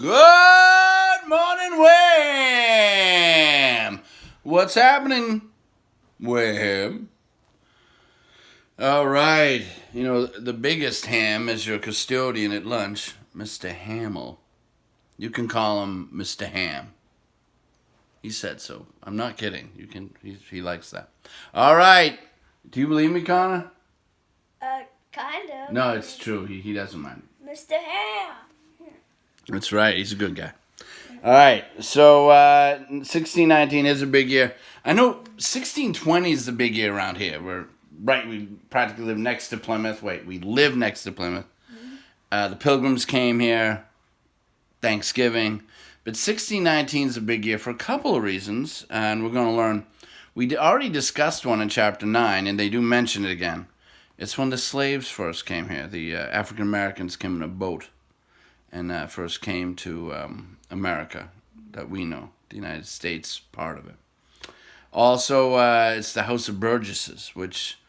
Good morning, Wham! What's happening, Wham? All right. You know, the biggest ham is your custodian at lunch, Mr. Hamill. You can call him Mr. Ham. He said so. I'm not kidding. You can. He likes that. All right. Do you believe me, Connor? Kind of. No, it's true. He doesn't mind. Mr. Ham. That's right. He's a good guy. All right. So 1619 is a big year. I know 1620 is the big year around here. We practically live next to Plymouth. We live next to Plymouth. The Pilgrims came here. Thanksgiving. But 1619 is a big year for a couple of reasons, and we're going to learn. We already discussed one in chapter 9, and they do mention it again. It's when the slaves first came here. The African Americans came in a boat and first came to America that we know, the United States part of it. Also, it's the House of Burgesses, which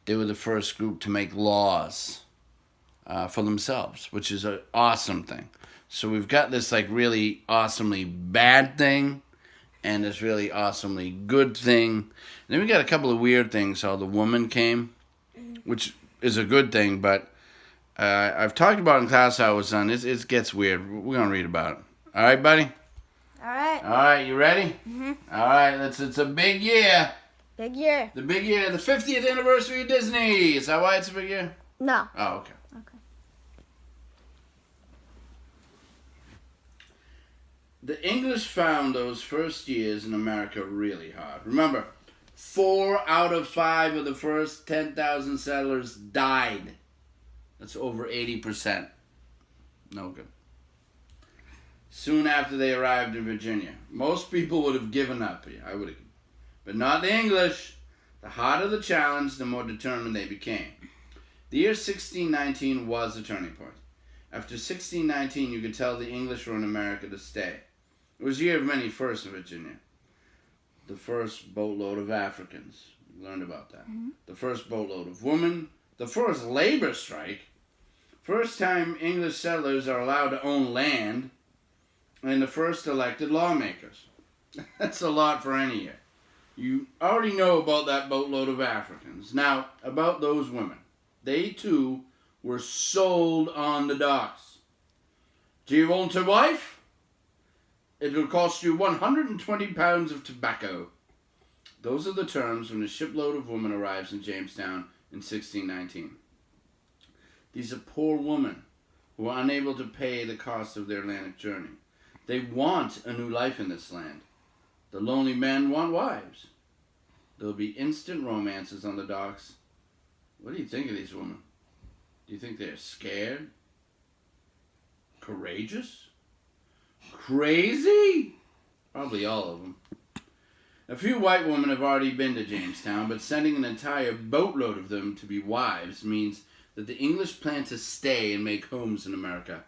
they were the first group to make laws for themselves, which is an awesome thing. So we've got this like really awesomely bad thing and this really awesomely good thing. And then we got a couple of weird things. How the woman came, which is a good thing, but I've talked about in class how it was done. It gets weird. We're going to read about it. All right, buddy? All right. All right, you ready? Mm-hmm. All right, it's a big year. Big year. The big year, the 50th anniversary of Disney. Is that why it's a big year? No. Oh, okay. Okay. The English found those first years in America really hard. Remember, 4 out of 5 of the first 10,000 settlers died. That's over 80%. No good. Soon after they arrived in Virginia, most people would have given up. I would have. But not the English. The harder the challenge, the more determined they became. The year 1619 was a turning point. After 1619, you could tell the English were in America to stay. It was a year of many firsts in Virginia. The first boatload of Africans. We learned about that. Mm-hmm. The first boatload of women. The first labor strike. First time English settlers are allowed to own land. And the first elected lawmakers. That's a lot for any year. You already know about that boatload of Africans. Now, about those women. They, too, were sold on the docks. Do you want a wife? It will cost you 120 pounds of tobacco. Those are the terms when a shipload of women arrives in Jamestown in 1619. These are poor women who are unable to pay the cost of their Atlantic journey. They want a new life in this land. The lonely men want wives. There'll be instant romances on the docks. What do you think of these women? Do you think they're scared? Courageous? Crazy? Probably all of them. A few white women have already been to Jamestown, but sending an entire boatload of them to be wives means that the English plan to stay and make homes in America.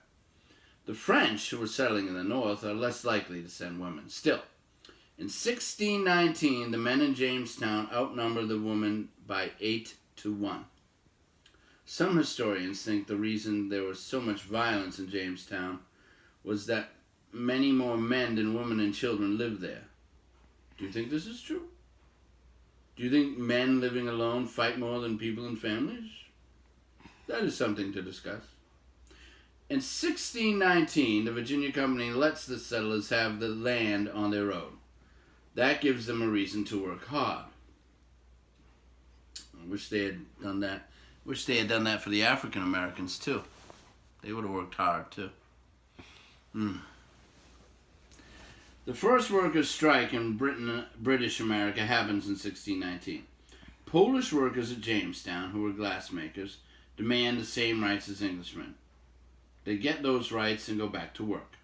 The French, who were settling in the north, are less likely to send women. Still, in 1619, the men in Jamestown outnumber the women by 8-1. Some historians think the reason there was so much violence in Jamestown was that many more men than women and children lived there. Do you think this is true? Do you think men living alone fight more than people in families? That is something to discuss. In 1619, the Virginia Company lets the settlers have the land on their own. That gives them a reason to work hard. I wish they had done that. Wish they had done that for the African Americans too. They would have worked hard too. The first workers' strike in British America happens in 1619. Polish workers at Jamestown, who were glassmakers, demand the same rights as Englishmen. They get those rights and go back to work.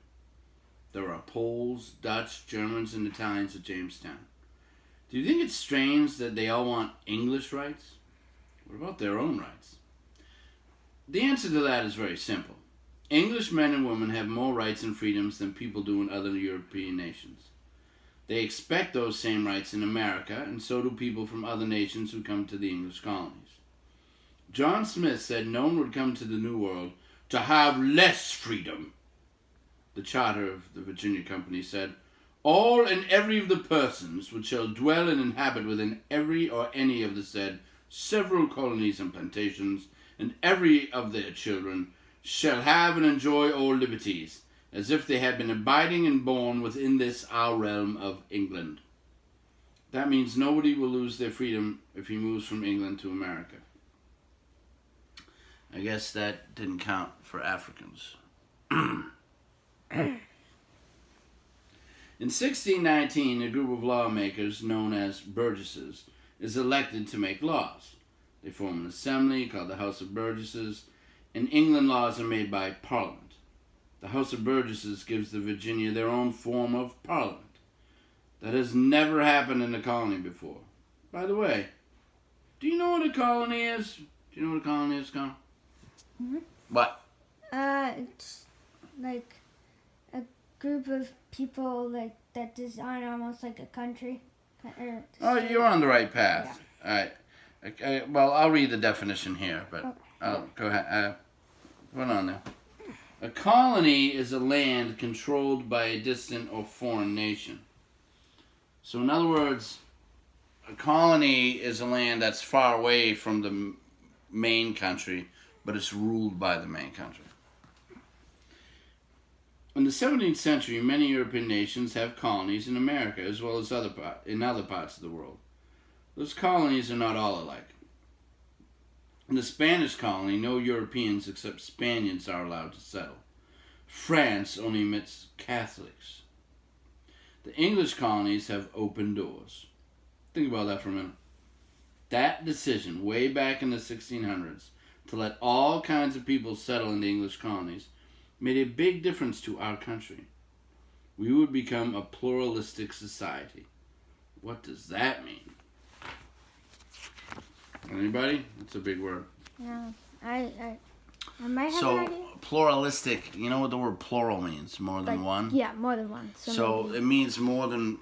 There are Poles, Dutch, Germans, and Italians at Jamestown. Do you think it's strange that they all want English rights? What about their own rights? The answer to that is very simple. English men and women have more rights and freedoms than people do in other European nations. They expect those same rights in America, and so do people from other nations who come to the English colonies. John Smith said no one would come to the New World to have less freedom. the charter of the Virginia Company said, all and every of the persons which shall dwell and inhabit within every or any of the said several colonies and plantations, and every of their children, shall have and enjoy all liberties, as if they had been abiding and born within this our realm of England. That means nobody will lose their freedom if he moves from England to America. I guess that didn't count for Africans. In 1619, a group of lawmakers known as burgesses is elected to make laws. They form an assembly called the House of Burgesses. In England, laws are made by Parliament. The House of Burgesses gives the Virginia their own form of Parliament. That has never happened in a colony before. By the way, do you know what a colony is? Do you know what a colony is, Connor? Mm-hmm. What? It's like a group of people like that design almost like a country. Oh, you're on the right path. Yeah. All right. Okay, well, I'll read the definition here, but go ahead. Put on there. A colony is a land controlled by a distant or foreign nation. So, in other words, a colony is a land that's far away from the main country, but it's ruled by the main country. In the 17th century, many European nations have colonies in America as well as in other parts of the world. Those colonies are not all alike. In the Spanish colony, no Europeans except Spaniards are allowed to settle. France only admits Catholics. The English colonies have open doors. Think about that for a minute. That decision, way back in the 1600s, to let all kinds of people settle in the English colonies, made a big difference to our country. We would become a pluralistic society. What does that mean? Anybody? That's a big word. No, I might have so an idea. Pluralistic. You know what the word plural means? More than one. Yeah, more than one. So it means more than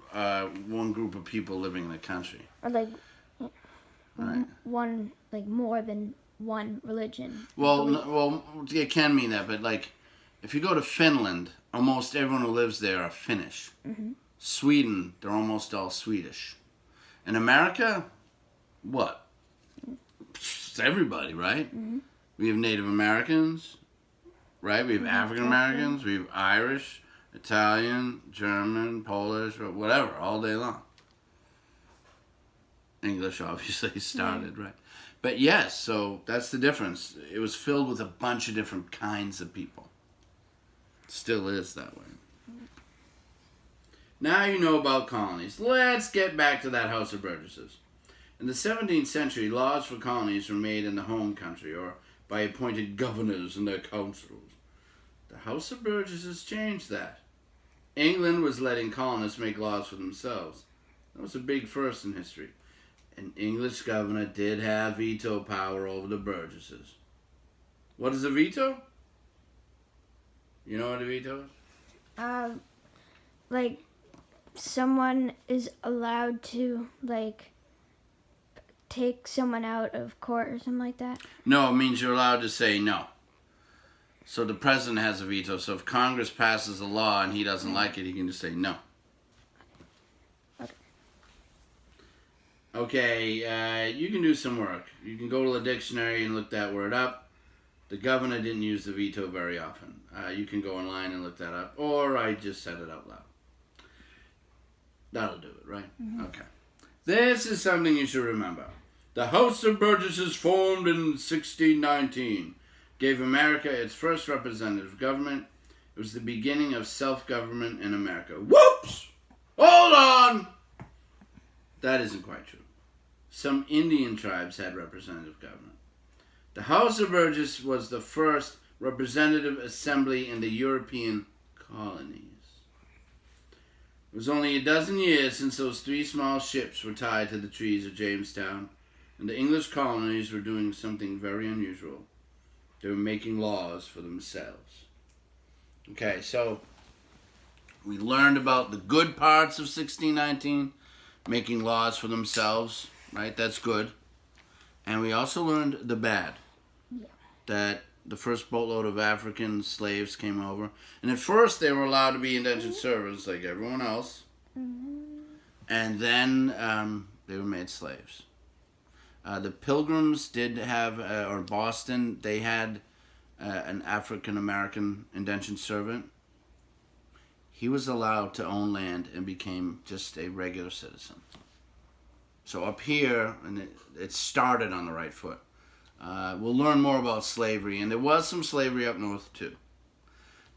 one group of people living in a country. Or like right. One, like more than one religion. Well, it can mean that, but like, if you go to Finland, almost everyone who lives there are Finnish. Mm-hmm. Sweden, they're almost all Swedish. In America, what? It's everybody, right? Mm-hmm. We have Native Americans, right? We have African Americans, we have Irish, Italian, German, Polish, whatever, all day long. English obviously started, right? But yes, so that's the difference. It was filled with a bunch of different kinds of people. Still is that way. Now you know about colonies. Let's get back to that House of Burgesses. In the 17th century, laws for colonies were made in the home country or by appointed governors and their councils. The House of Burgesses changed that. England was letting colonists make laws for themselves. That was a big first in history. An English governor did have veto power over the Burgesses. What is a veto? You know what a veto is? Like someone is allowed to like take someone out of court or something like that? No, it means you're allowed to say no. So the president has a veto. So if Congress passes a law and he doesn't like it, he can just say no. Okay, you can do some work. You can go to the dictionary and look that word up. The governor didn't use the veto very often. You can go online and look that up. Or I just said it out loud. That'll do it, right? Mm-hmm. Okay. This is something you should remember. The House of Burgesses formed in 1619 gave America its first representative government. It was the beginning of self-government in America. Whoops! Hold on! That isn't quite true. Some Indian tribes had representative government. The House of Burgesses was the first representative assembly in the European colonies. It was only a dozen years since those 3 small ships were tied to the trees of Jamestown, and the English colonies were doing something very unusual. They were making laws for themselves. Okay, so we learned about the good parts of 1619, making laws for themselves, right? That's good. And we also learned the bad. Yeah. That the first boatload of African slaves came over. And at first they were allowed to be indentured servants like everyone else. And then they were made slaves. The Pilgrims did have, or Boston, they had an African American indentured servant. He was allowed to own land and became just a regular citizen. So up here, and it started on the right foot. We'll learn more about slavery, and there was some slavery up north too.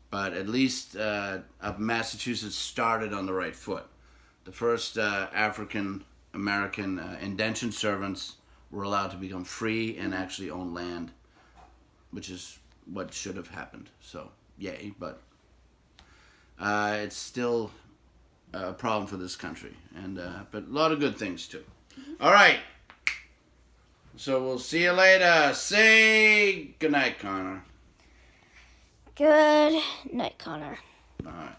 But at least up Massachusetts started on the right foot. The first African American indentured servants were allowed to become free and actually own land, which is what should have happened. So, yay, but it's still a problem for this country, and but a lot of good things too. All right. So we'll see you later. Say goodnight, Connor. Good night, Connor. All right.